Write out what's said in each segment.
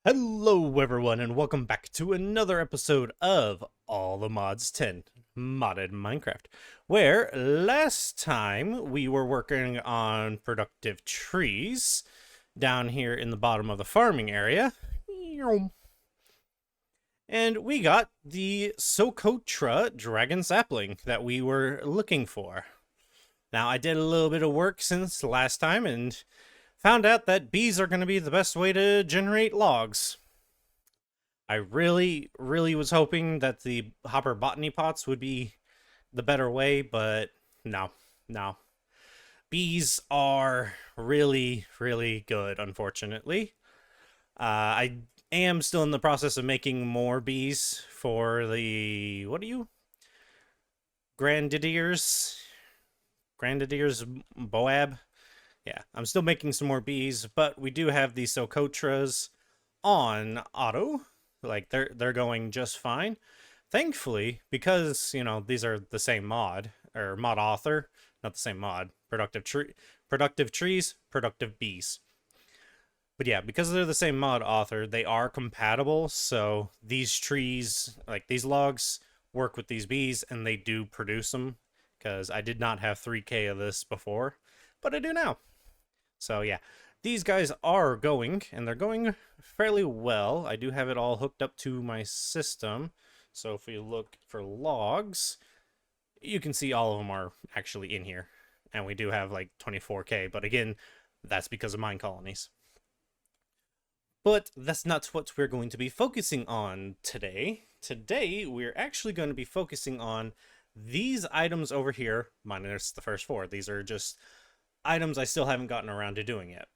Hello everyone and welcome back to another episode of All the Mods 10 Modded Minecraft, where last time we were working on productive trees down here in the bottom of the farming area, and we got the Socotra dragon sapling that we were looking for. Now I did a little bit of work since last time and found out that bees are going to be the best way to generate logs. I really was hoping that the hopper botany pots would be the better way, but no, no. Bees are really good, unfortunately. I am still in the process of making more bees for the, what are you? Grandidiers? Grandidiers Boab? Yeah, I'm still making some more bees, but we do have these Socotras on auto. Like they're going just fine. Thankfully, because these are the same mod or mod author, not the same mod. Productive trees, productive bees. But yeah, because they're the same mod author, they are compatible. So these trees, like these logs, work with these bees, and they do produce them. Because I did not have 3K of this before, but I do now. So yeah, these guys are going, and they're going fairly well. I do have it all hooked up to my system. So if we look for logs, you can see all of them are actually in here. And we do have like 24K, but again, that's because of mine colonies. But that's not what we're going to be focusing on today. Today, we're actually going to be focusing on these items over here, minus the first four. These are just items I still haven't gotten around to doing yet.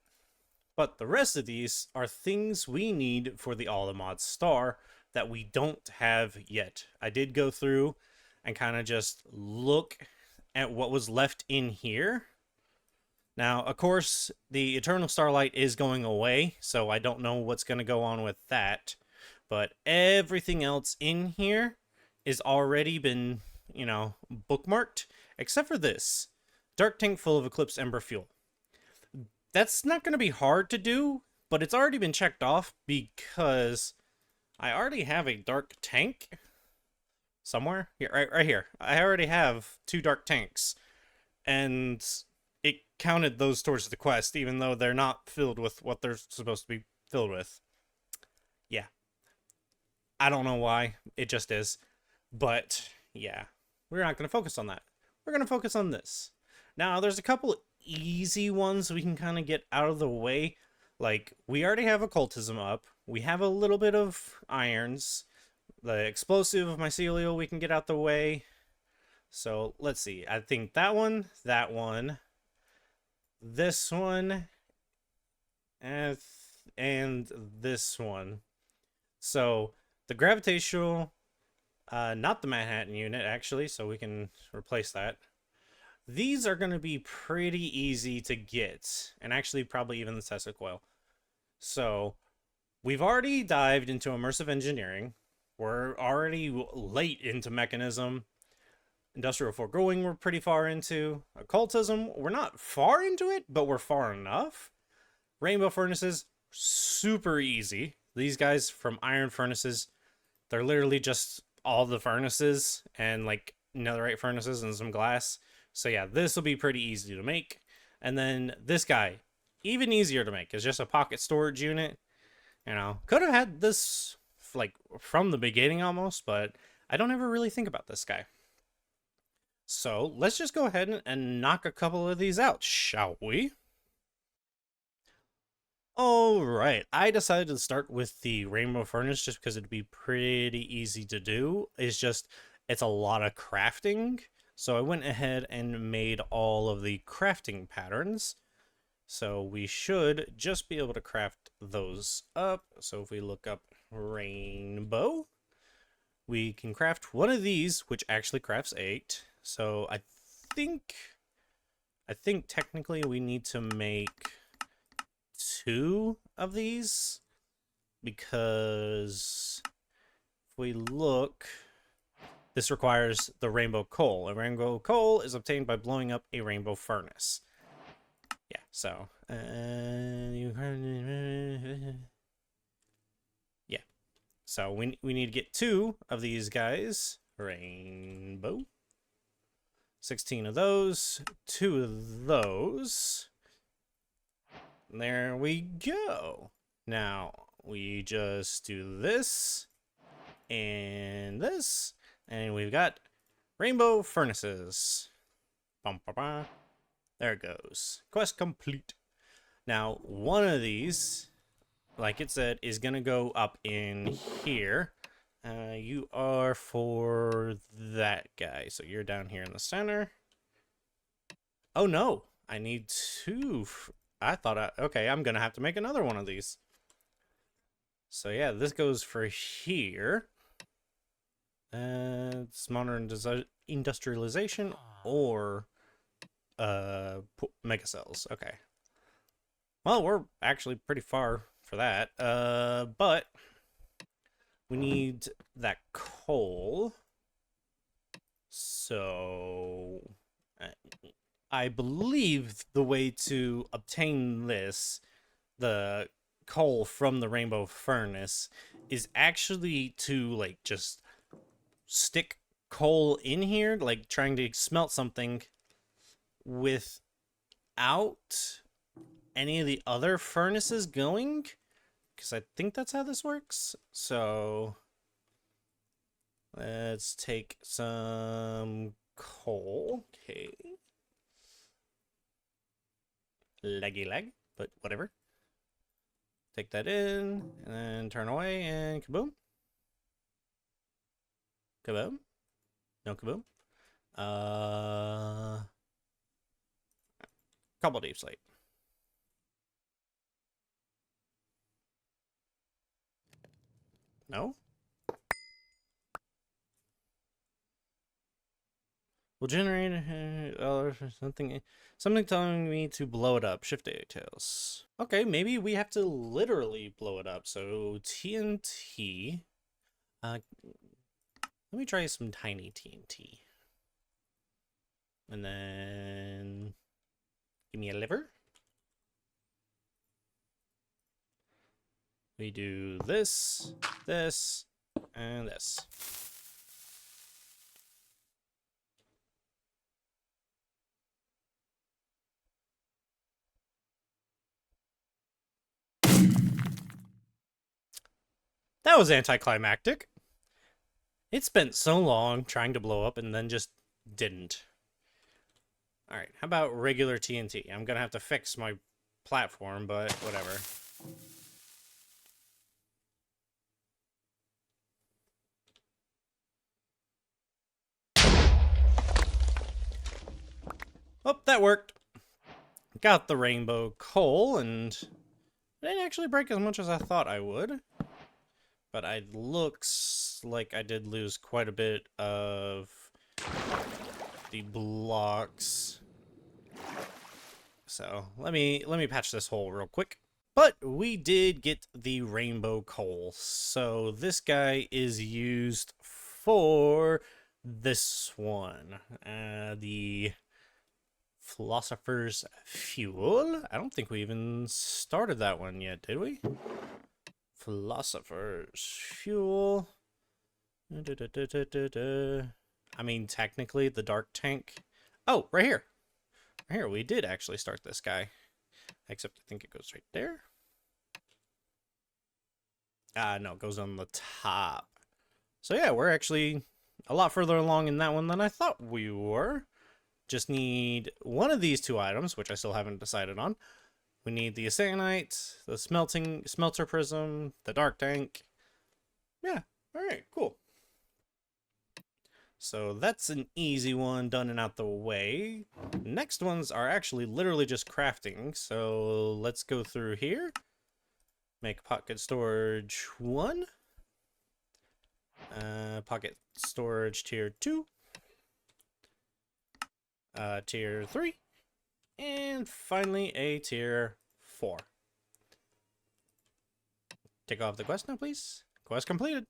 But the rest of these are things we need for the All the Mods star that we don't have yet. I did go through and kind of just look at what was left in here. Now, of course, the Eternal Starlight is going away, so I don't know what's going to go on with that. But everything else in here is already been, bookmarked, except for this. Dark tank full of Eclipse Ember fuel. That's not going to be hard to do, but it's already been checked off because I already have a dark tank somewhere. Here, right here. I already have 2 dark tanks, and it counted those towards the quest, even though they're not filled with what they're supposed to be filled with. Yeah. I don't know why. It just is. But, yeah. We're not going to focus on that. We're going to focus on this. Now, there's a couple easy ones we can kind of get out of the way. Like, we already have occultism up. We have a little bit of irons. The explosive mycelial we can get out the way. So, let's see. I think that one, this one, and this one. So, the gravitational, not the Manhattan unit, actually, so we can replace that. These are going to be pretty easy to get, and actually probably even the Tesla coil. So, we've already dived into immersive engineering. We're already late into mechanism. Industrial foregoing we're pretty far into. Occultism, we're not far into it, but we're far enough. Rainbow furnaces, super easy. These guys from iron furnaces, they're literally just all the furnaces and like netherite furnaces and some glass. So yeah, this will be pretty easy to make. And then this guy, even easier to make. It's just a pocket storage unit. Could have had this like from the beginning almost, but I don't ever really think about this guy. So let's just go ahead and knock a couple of these out, shall we? Alright, I decided to start with the rainbow furnace just because it'd be pretty easy to do. It's a lot of crafting. So I went ahead and made all of the crafting patterns. So we should just be able to craft those up. So if we look up rainbow, we can craft one of these, which actually crafts 8. So I think technically we need to make 2 of these, because if we look, this requires the rainbow coal. A rainbow coal is obtained by blowing up a rainbow furnace. Yeah, so So we need to get 2 of these guys. Rainbow. 16 of those. 2 of those. There we go. Now we just do this and this, and we've got rainbow furnaces. Bum, bum, bum. There it goes. Quest complete. Now, one of these, like it said, is gonna go up in here. You are for that guy, so you're down here in the center. Oh no, I need 2. I thought okay, I'm gonna have to make another one of these. So yeah, this goes for here. It's modern industrialization or mega cells. Okay. Well, we're actually pretty far for that. But we need that coal. So I believe the way to obtain this, the coal from the rainbow furnace, is actually to like just stick coal in here, like trying to smelt something without any of the other furnaces going, because I think that's how this works. So let's take some coal. Okay. Laggy lag, but whatever. Take that in, and then turn away, and kaboom. Kaboom. No kaboom. Couple deep slate. No? We'll generate something telling me to blow it up. Shift details. Okay, maybe we have to literally blow it up. So TNT. Let me try some tiny TNT. And then give me a liver. We do this, this, and this. That was anticlimactic. It spent so long trying to blow up and then just didn't. Alright, how about regular TNT? I'm gonna have to fix my platform, but whatever. Oh, that worked. Got the rainbow coal, and it didn't actually break as much as I thought I would. But it looks like I did lose quite a bit of the blocks. So let me patch this hole real quick. But we did get the rainbow coal. So this guy is used for this one. The Philosopher's Fuel. I don't think we even started that one yet, did we? Philosopher's Fuel. I mean, technically, the dark tank. Oh, right here. Right here, we did actually start this guy. Except I think it goes right there. No, it goes on the top. So yeah, we're actually a lot further along in that one than I thought we were. Just need one of these 2 items, which I still haven't decided on. We need the Asanite, the smelter prism, the dark tank. Yeah, alright, cool. So that's an easy one done and out the way. Next ones are actually literally just crafting. So let's go through here. Make pocket storage 1. Pocket storage tier 2. Tier 3. And finally a tier 4. Take off the quest now, please. Quest completed.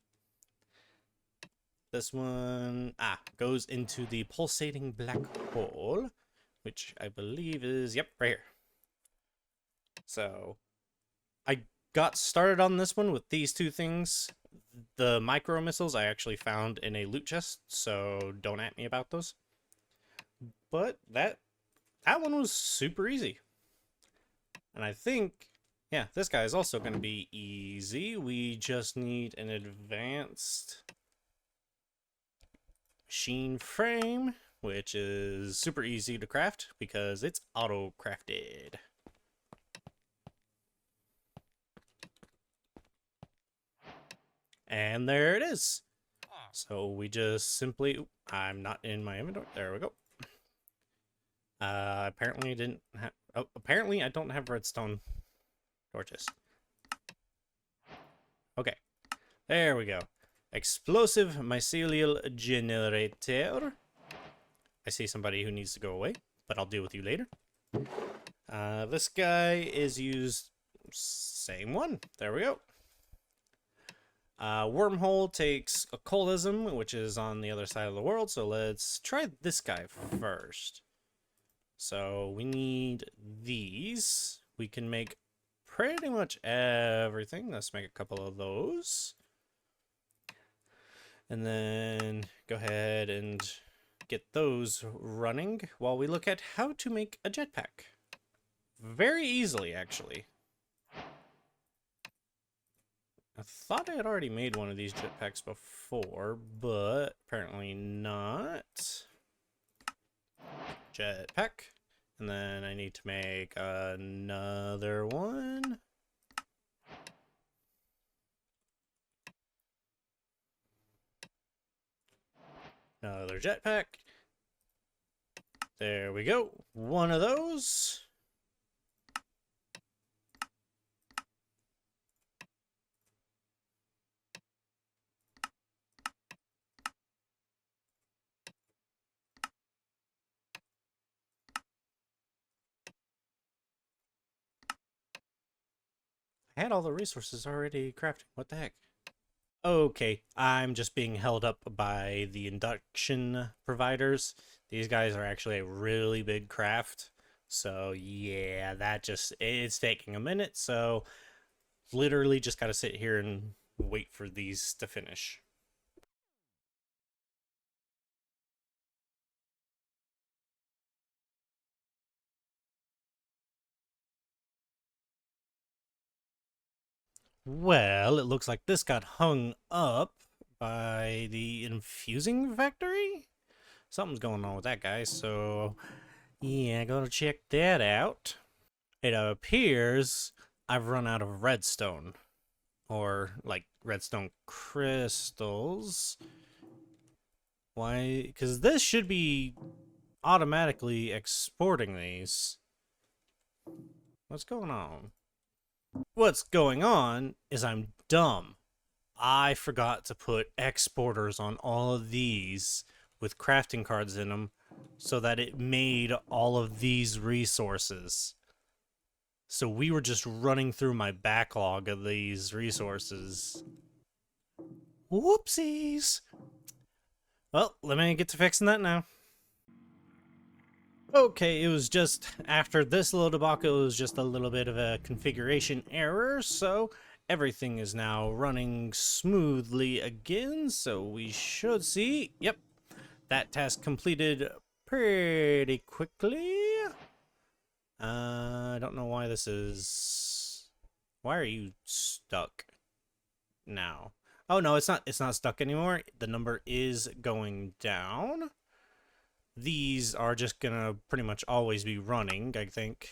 This one, goes into the pulsating black hole, which I believe is, yep, right here. So I got started on this one with these 2 things. The micro missiles I actually found in a loot chest, so don't at me about those. But that one was super easy. And I think, yeah, this guy is also going to be easy. We just need an advanced machine frame, which is super easy to craft because it's auto-crafted. And there it is. So we just simply, I'm not in my inventory. There we go. Apparently I didn't have, oh, apparently I don't have redstone torches. Okay, there we go. Explosive mycelial generator. I see somebody who needs to go away, but I'll deal with you later. This guy is used, same one. There we go. Wormhole takes occultism, which is on the other side of the world. So let's try this guy first. So we need these. We can make pretty much everything. Let's make a couple of those. And then go ahead and get those running while we look at how to make a jetpack. Very easily, actually. I thought I had already made one of these jetpacks before, but apparently not. Jetpack. And then I need to make another one. Another jetpack. There we go. One of those. I had all the resources already crafted. What the heck? Okay, I'm just being held up by the induction providers. These guys are actually a really big craft. So yeah, it's taking a minute. So literally just got to sit here and wait for these to finish. Well, it looks like this got hung up by the infusing factory. Something's going on with that guy, so yeah, gotta check that out. It appears I've run out of redstone, or like redstone crystals. Why? Because this should be automatically exporting these. What's going on? What's going on is I'm dumb. I forgot to put exporters on all of these with crafting cards in them so that it made all of these resources. So we were just running through my backlog of these resources. Whoopsies! Well, let me get to fixing that now. Okay, it was just after this little debacle, it was just a little bit of a configuration error, so everything is now running smoothly again, so we should see, yep, that task completed pretty quickly. I don't know why this is... Why are you stuck now? Oh no, it's not stuck anymore. The number is going down. These are just gonna pretty much always be running, I think.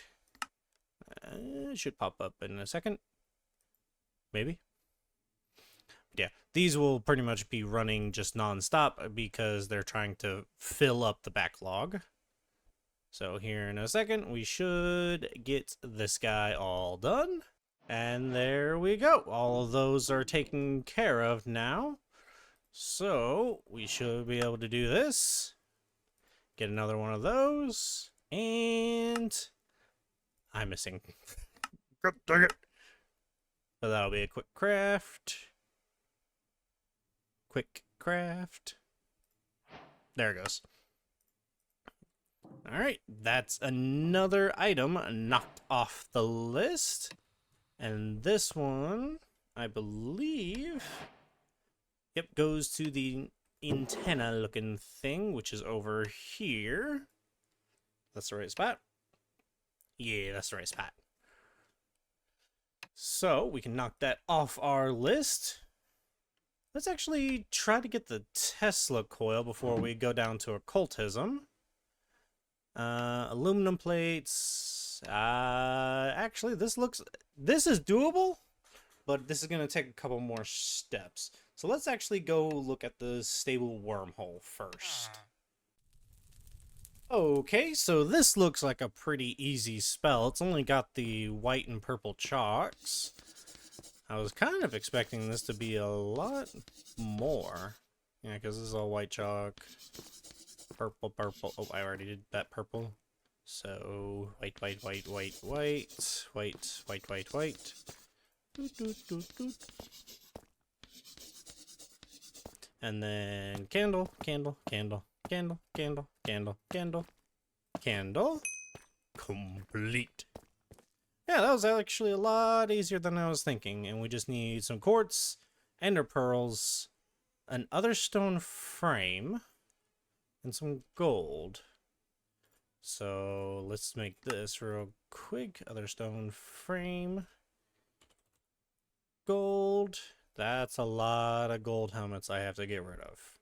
It should pop up in a second. Maybe. Yeah, these will pretty much be running just non-stop because they're trying to fill up the backlog. So here in a second, we should get this guy all done. And there we go. All of those are taken care of now. So we should be able to do this. Get another one of those. And I'm missing. Dang it. So that'll be a quick craft. Quick craft. There it goes. Alright, that's another item knocked off the list. And this one, I believe... Yep, goes to the antenna looking thing, which is over here. That's the right spot. Yeah, that's the right spot. So we can knock that off our list. Let's actually try to get the Tesla coil before we go down to occultism. Aluminum plates. Actually, this is doable, but this is going to take a couple more steps. So let's actually go look at the stable wormhole first. Okay, so this looks like a pretty easy spell. It's only got the white and purple chalks. I was kind of expecting this to be a lot more. Yeah, because this is all white chalk. Purple, purple. Oh, I already did that purple. So, white, white, white, white, white, white, white, white, white. Doot, doot, doot, doot. And then candle, candle, candle, candle, candle, candle, candle, candle. Complete. Yeah, that was actually a lot easier than I was thinking. And we just need some quartz, ender pearls, an other stone frame, and some gold. So let's make this real quick. Other stone frame. Gold. That's a lot of gold helmets I have to get rid of.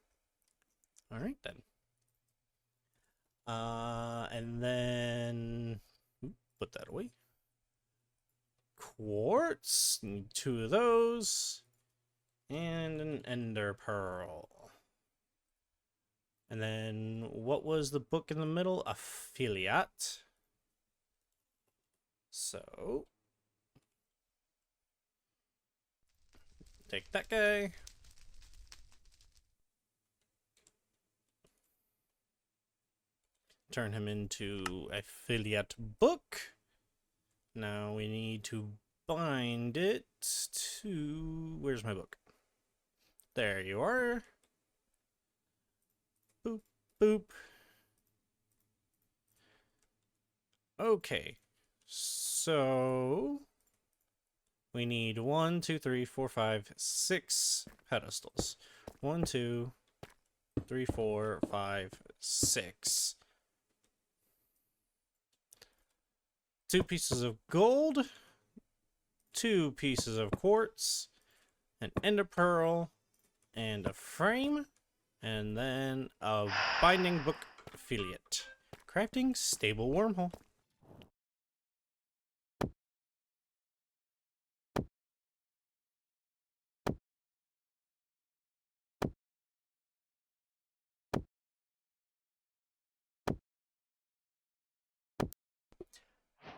Alright then. And then put that away. Quartz. Need 2 of those. And an ender pearl. And then what was the book in the middle? Affiliate. So take that guy. Turn him into affiliate book. Now we need to bind it to... Where's my book? There you are. Boop, boop. Okay. So we need 1, 2, 3, 4, 5, 6 pedestals. 1, 2, 3, 4, 5, 6. 2 pieces of gold, 2 pieces of quartz, an ender pearl, and a frame, and then a binding book affiliate. Crafting stable wormhole.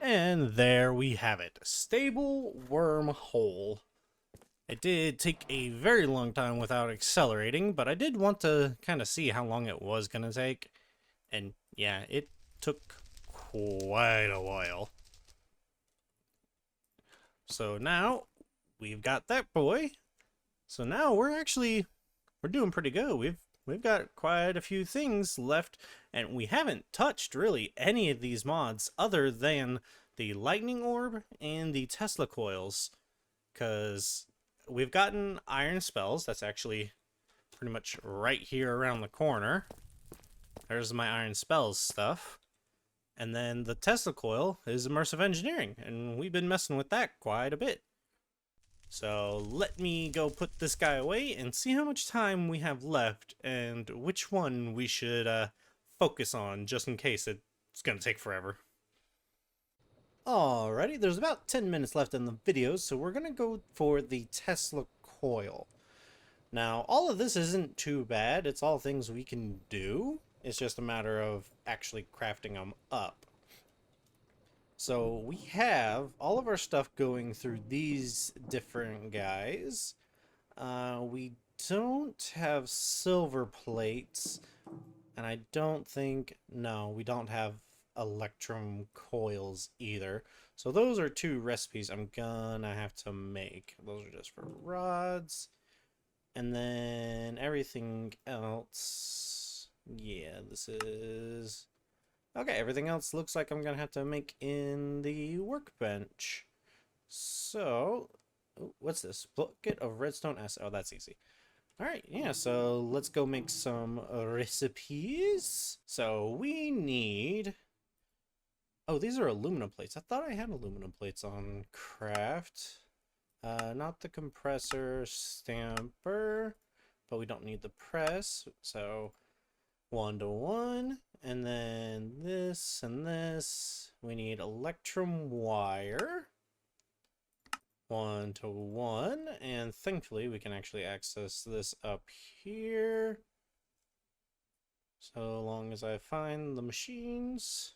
And there we have it. Stable wormhole. It did take a very long time without accelerating, but I did want to kind of see how long it was going to take. And yeah, it took quite a while. So now we've got that boy. So now we're doing pretty good. We've got quite a few things left, and we haven't touched really any of these mods other than the lightning orb and the Tesla coils, because we've gotten iron spells. That's actually pretty much right here around the corner. There's my iron spells stuff. And then the Tesla coil is immersive engineering, and we've been messing with that quite a bit. So let me go put this guy away and see how much time we have left and which one we should focus on, just in case it's going to take forever. Alrighty, there's about 10 minutes left in the video, so we're going to go for the Tesla coil. Now, all of this isn't too bad. It's all things we can do. It's just a matter of actually crafting them up. So we have all of our stuff going through these different guys. We don't have silver plates, and I don't think... No, we don't have electrum coils either. So those are 2 recipes I'm gonna have to make. Those are just for rods. And then everything else... Yeah, this is... Okay, everything else looks like I'm gonna have to make in the workbench. So, what's this? Bucket of redstone acid. Oh, that's easy. All right, yeah, so let's go make some recipes. So we need. Oh, these are aluminum plates. I thought I had aluminum plates on craft. Not the compressor stamper, but we don't need the press. So 1 to 1, and then this and this. We need electrum wire. 1 to 1, and thankfully we can actually access this up here. So long as I find the machines.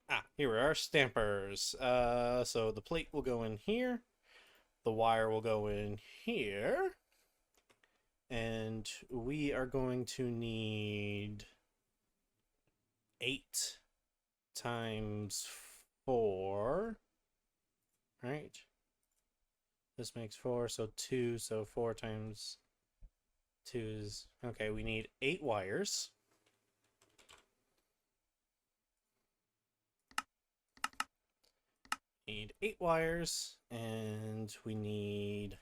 Ah, here are our stampers. So the plate will go in here. The wire will go in here. And we are going to need 8 times 4. Right? This makes 4, so 2, so 4 times 2 is... Okay, we need 8 wires. Need 8 wires, and we need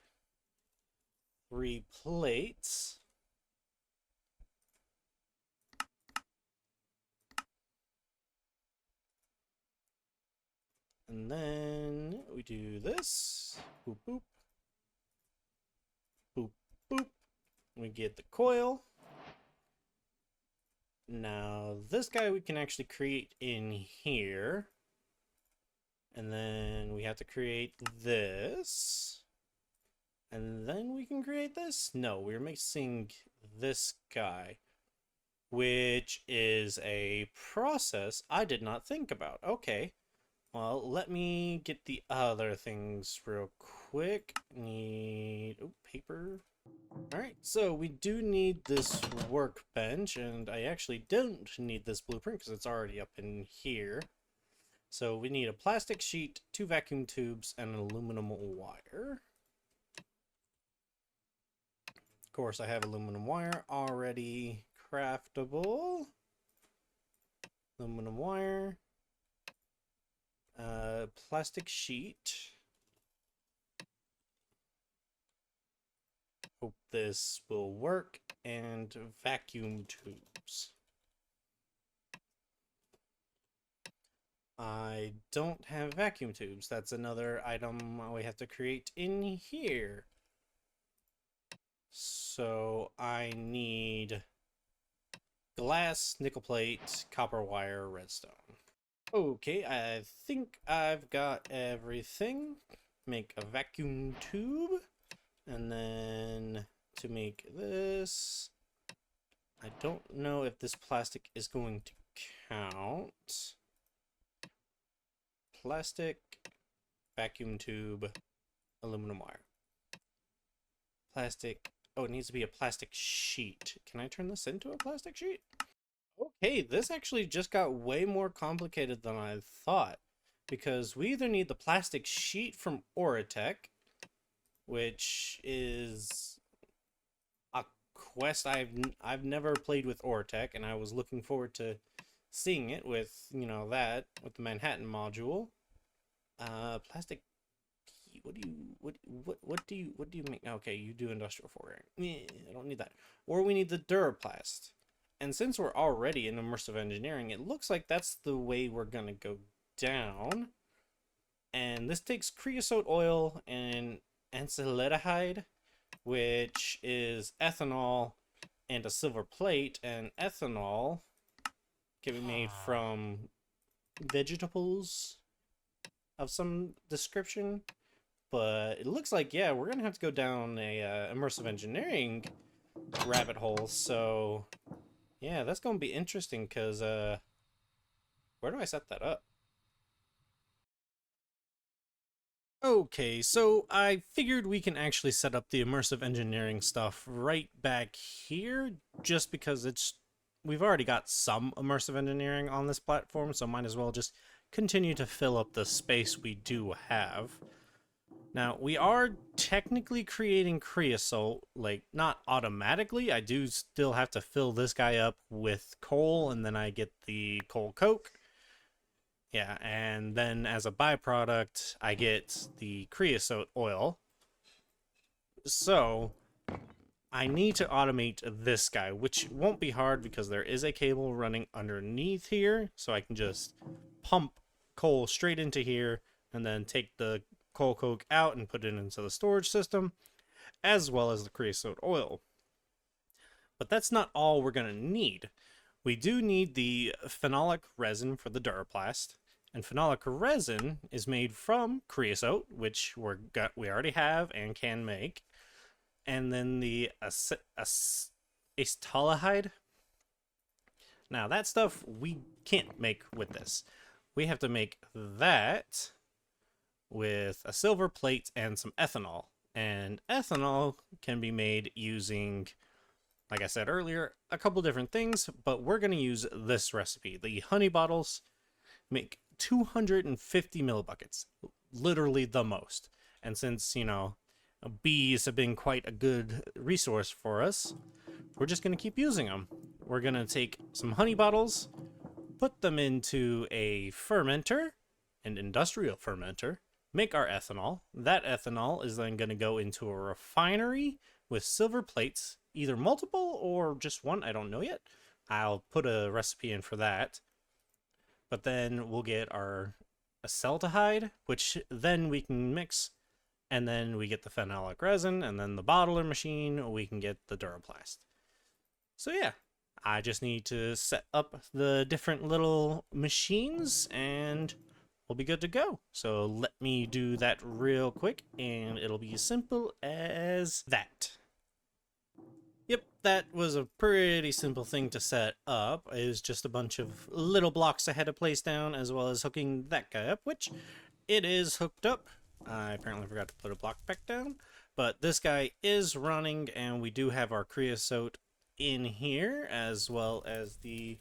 3 plates. And then we do this. Boop, boop. Boop, boop. We get the coil. Now, this guy we can actually create in here. And then we have to create this. And then we can create this? No, we're mixing this guy, which is a process I did not think about. Okay. Well, let me get the other things real quick. Need paper. Alright, so we do need this workbench, and I actually don't need this blueprint because it's already up in here. So we need a plastic sheet, 2 vacuum tubes, and an aluminum wire. Of course, I have aluminum wire already craftable. Aluminum wire. Plastic sheet. Hope this will work. And vacuum tubes. I don't have vacuum tubes. That's another item we have to create in here. So I need glass, nickel plate, copper wire, redstone. Okay, I think I've got everything. Make a vacuum tube. And then to make this, I don't know if this plastic is going to count. Plastic, vacuum tube, aluminum wire. Plastic. Oh, it needs to be a plastic sheet. Can I turn this into a plastic sheet? Okay, this actually just got way more complicated than I thought. Because we either need the plastic sheet from Oratech, which is a quest I've never played with Oratech, and I was looking forward to seeing it with, you know, that, with the Manhattan module. Plastic. What do you make? Okay, you do industrial forwarding. I don't need that. Or we need the Duraplast. And since we're already in immersive engineering, it looks like that's the way we're gonna go down. And this takes creosote oil and acetaldehyde, which is ethanol and a silver plate. And ethanol can be made from vegetables of some description. But it looks like, yeah, we're gonna have to go down a immersive engineering rabbit hole. So yeah, that's gonna be interesting because where do I set that up? Okay, so I figured we can actually set up the immersive engineering stuff right back here, just because we've already got some immersive engineering on this platform, so might as well just continue to fill up the space we do have. Now, we are technically creating creosote, like, not automatically. I do still have to fill this guy up with coal, and then I get the coal coke. Yeah, and then as a byproduct, I get the creosote oil. So I need to automate this guy, which won't be hard because there is a cable running underneath here. So I can just pump coal straight into here and then take the coal coke out and put it into the storage system, as well as the creosote oil. But that's not all we're going to need. We do need the phenolic resin for the Duraplast, and phenolic resin is made from creosote, which we already have and can make, and then the acetaldehyde. Now that stuff we can't make with this. We have to make that with a silver plate and some ethanol. And ethanol can be made using, like I said earlier, a couple different things, but we're going to use this recipe. The honey bottles make 250 millibuckets, literally the most. And since, bees have been quite a good resource for us, we're just going to keep using them. We're going to take some honey bottles, put them into a fermenter, an industrial fermenter, make our ethanol. That ethanol is then going to go into a refinery with silver plates, either multiple or just one, I don't know yet. I'll put a recipe in for that. But then we'll get our acetaldehyde, which then we can mix, and then we get the phenolic resin, and then the bottler machine, we can get the Duraplast. So yeah, I just need to set up the different little machines, and we'll be good to go. So let me do that real quick, and it'll be as simple as that. Yep, that was a pretty simple thing to set up. It was just a bunch of little blocks I had to place down, as well as hooking that guy up, which it is hooked up. I apparently forgot to put a block back down, but this guy is running, and we do have our creosote in here, as well as the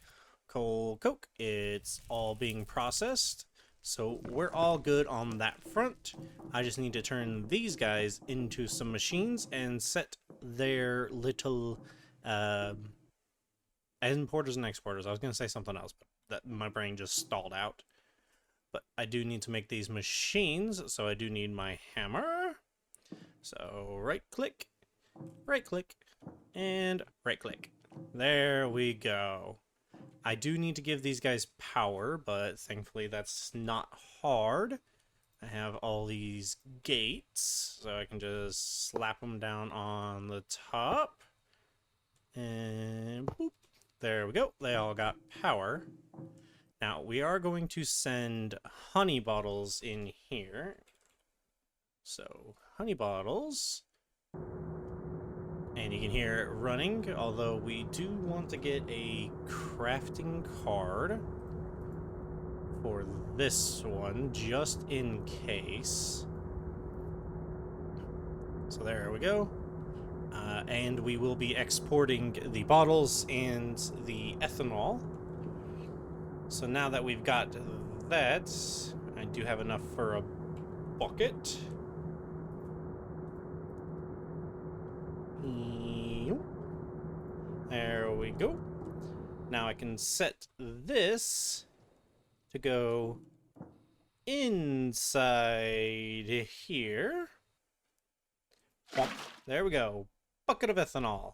coal coke. It's all being processed, so we're all good on that front. I just need to turn these guys into some machines and set their little importers and exporters. I was going to say something else, but that my brain just stalled out. But I do need to make these machines, so I do need my hammer. So right click, and right click. There we go. I do need to give these guys power, but thankfully that's not hard. I have all these gates, so I can just slap them down on the top. And boop. There we go. They all got power. Now, we are going to send honey bottles in here. So, honey bottles. And you can hear it running, although we do want to get a crafting card for this one, just in case. So there we go. And we will be exporting the bottles and the ethanol. So now that we've got that, I do have enough for a bucket. There we go. Now I can set this to go inside here. There we go. Bucket of ethanol.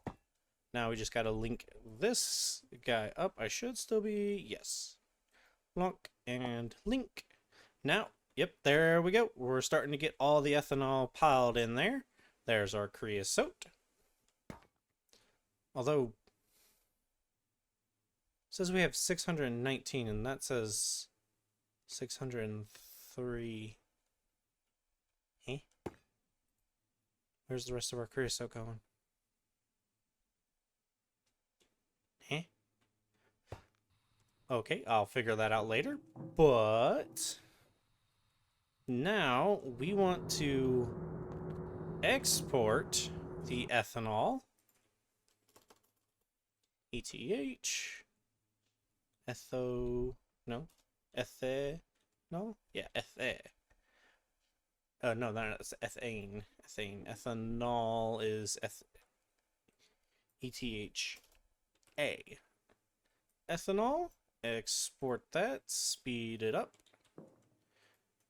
Now we just gotta link this guy up. I should still be, yes. Lock and link. Now, yep, there we go. We're starting to get all the ethanol piled in there. There's our creosote. Although, it says we have 619, and that says 603. Eh? Where's the rest of our creosote going? Eh? Okay, I'll figure that out later. But now we want to export the ethanol. ETH. Etho. No. Ethe. No? Yeah, ethe. No, that's ethane. Ethane. Ethanol is ETHA. Ethanol. Export that. Speed it up.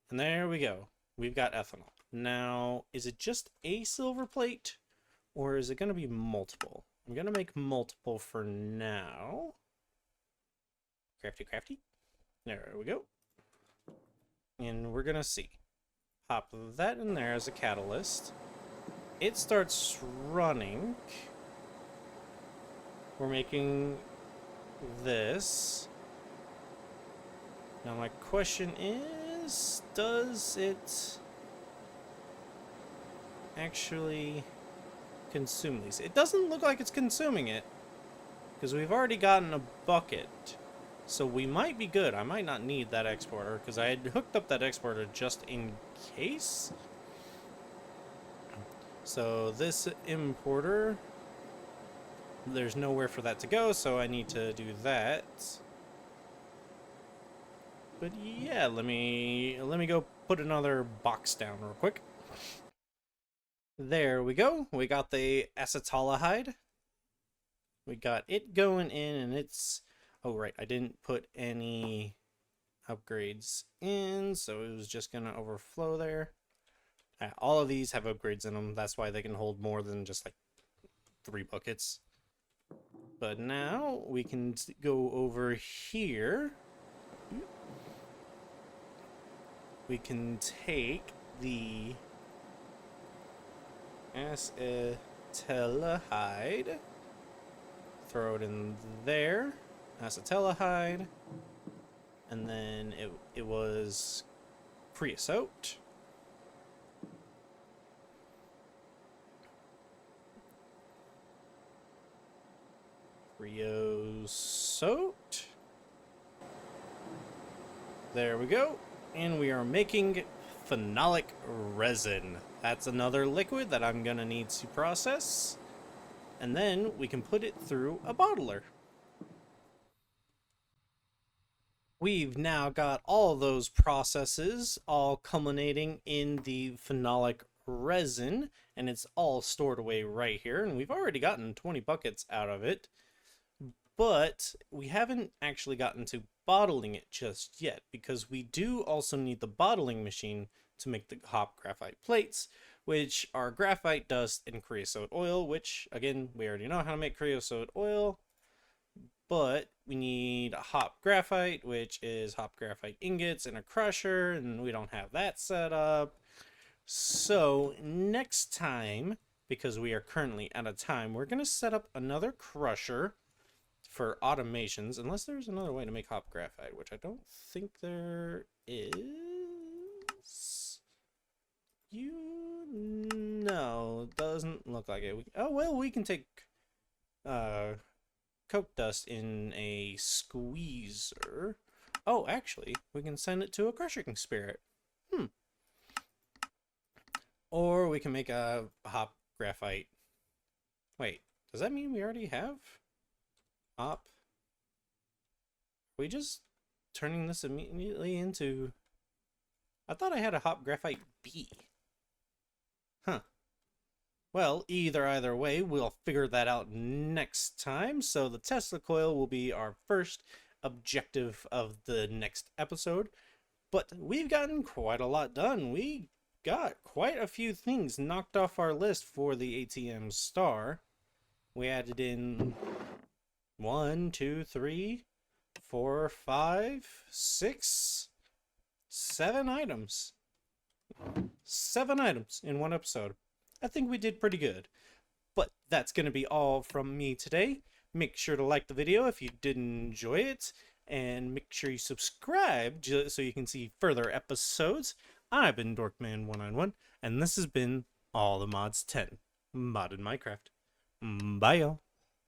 And there we go. We've got ethanol. Now, is it just a silver plate, or is it going to be multiple? I'm going to make multiple for now. Crafty, crafty. There we go. And we're going to see. Pop that in there as a catalyst. It starts running. We're making this. Now my question is, does it actually consume these? It doesn't look like it's consuming it, because we've already gotten a bucket. So we might be good. I might not need that exporter, because I had hooked up that exporter just in case. So this importer, there's nowhere for that to go, so I need to do that. But yeah, let me go put another box down real quick. There we go. We got the acetaldehyde. We got it going in, and it's... Oh, right. I didn't put any upgrades in, so it was just going to overflow there. All of these have upgrades in them. That's why they can hold more than just like 3 buckets. But now we can go over here. We can take the acetaldehyde, throw it in there, acetaldehyde, and then it was creosote. Creosote. There we go. And we are making phenolic resin. That's another liquid that I'm gonna need to process. And then we can put it through a bottler. We've now got all those processes all culminating in the phenolic resin, and it's all stored away right here, and we've already gotten 20 buckets out of it. But we haven't actually gotten to bottling it just yet, because we do also need the bottling machine to make the hop graphite plates, which are graphite dust and creosote oil, which, again, we already know how to make creosote oil. But we need a hop graphite, which is hop graphite ingots and a crusher, and we don't have that set up. So next time, because we are currently out of time, we're going to set up another crusher for automations, unless there's another way to make hop graphite, which I don't think there is. No, doesn't look like it. Oh, well, we can take coke dust in a squeezer. Oh, actually, we can send it to a crushing spirit. Or we can make a hop graphite. Wait, does that mean we already have hop? Are we just turning this immediately into... I thought I had a hop graphite B. Huh. Well, either way, we'll figure that out next time. So the Tesla coil will be our first objective of the next episode. But we've gotten quite a lot done. We got quite a few things knocked off our list for the ATM star. We added in 1, 2, 3, 4, 5, 6, 7 items. 7 items in one episode. I think we did pretty good. But that's going to be all from me today. Make sure to like the video if you did enjoy it. And make sure you subscribe so you can see further episodes. I've been Dorkman191, and this has been All the Mods 10. Modded Minecraft. Bye, y'all.